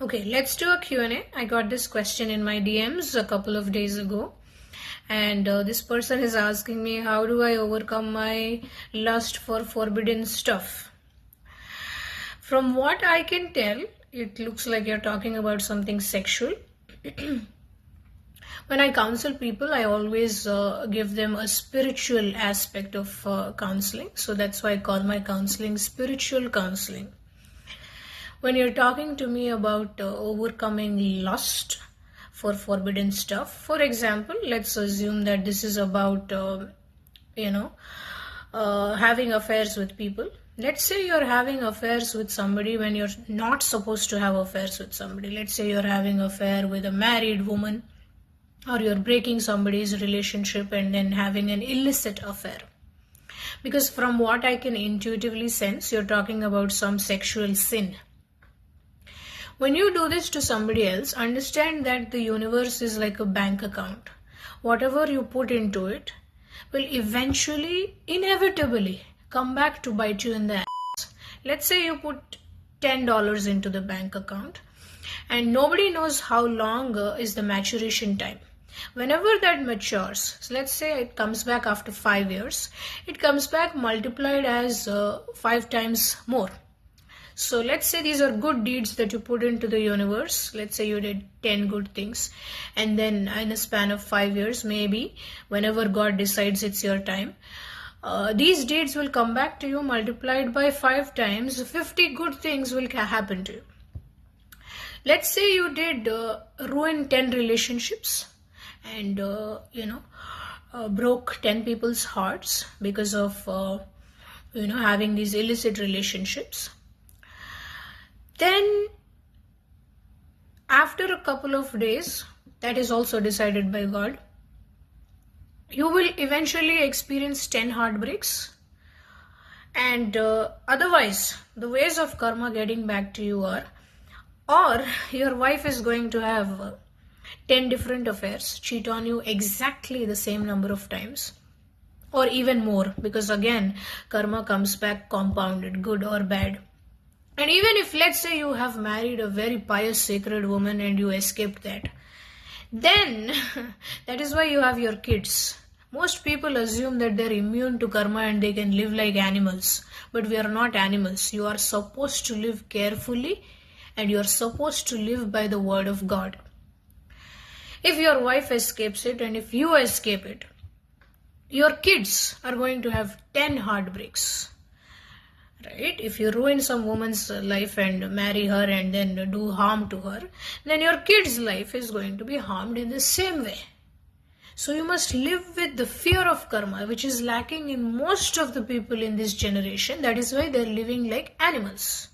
Okay, let's do a Q&A. I got this question in my DMs a couple of days ago. And this person is asking me, how do I overcome my lust for forbidden stuff? From what I can tell, it looks like you're talking about something sexual. When I counsel people, I always give them a spiritual aspect of counseling. So that's why I call my counseling spiritual counseling. When you're talking to me about overcoming lust for forbidden stuff, for example, let's assume that this is about, having affairs with people. Let's say you're having affairs with somebody when you're not supposed to have affairs with somebody. Let's say you're having an affair with a married woman, or you're breaking somebody's relationship and then having an illicit affair. Because from what I can intuitively sense, you're talking about some sexual sin. When you do this to somebody else, understand that the universe is like a bank account. Whatever you put into it will eventually, inevitably, come back to bite you in the ass. Let's say you put $10 into the bank account and nobody knows how long is the maturation time. Whenever that matures, so let's say it comes back after 5 years, it comes back multiplied as 5 times more. So let's say these are good deeds that you put into the universe. Let's say you did 10 good things, and then in a span of 5 years, maybe whenever God decides it's your time, these deeds will come back to you multiplied by 5 times. 50 good things will happen to you. Let's say you did ruin 10 relationships and broke 10 people's hearts because of having these illicit relationships. Then after a couple of days, that is also decided by God, you will eventually experience 10 heartbreaks. And otherwise, the ways of karma getting back to you are, or your wife is going to have 10 different affairs, cheat on you exactly the same number of times, or even more, because again, karma comes back compounded, good or bad. And even if, let's say, you have married a very pious, sacred woman and you escaped that, then that is why you have your kids. Most people assume that they're immune to karma and they can live like animals. But we are not animals. You are supposed to live carefully and you are supposed to live by the word of God. If your wife escapes it and if you escape it, your kids are going to have 10 heartbreaks. Right? If you ruin some woman's life and marry her and then do harm to her, then your kid's life is going to be harmed in the same way. So you must live with the fear of karma, which is lacking in most of the people in this generation. That is why they're living like animals.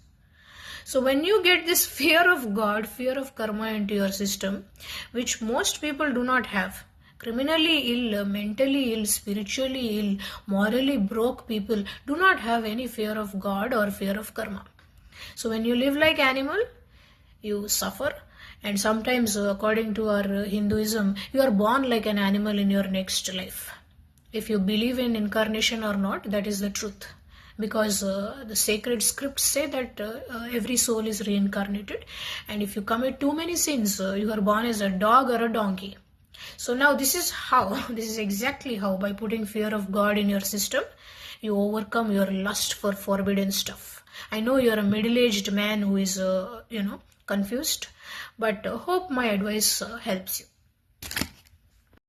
So when you get this fear of God, fear of karma into your system, which most people do not have, criminally ill, mentally ill, spiritually ill, morally broke people do not have any fear of God or fear of karma. So when you live like animal, you suffer, and sometimes according to our Hinduism, you are born like an animal in your next life. If you believe in incarnation or not, that is the truth. Because the sacred scripts say that every soul is reincarnated, and if you commit too many sins, you are born as a dog or a donkey. So now this is exactly how, by putting fear of God in your system, you overcome your lust for forbidden stuff. I know you're a middle-aged man who is, confused, but hope my advice helps you.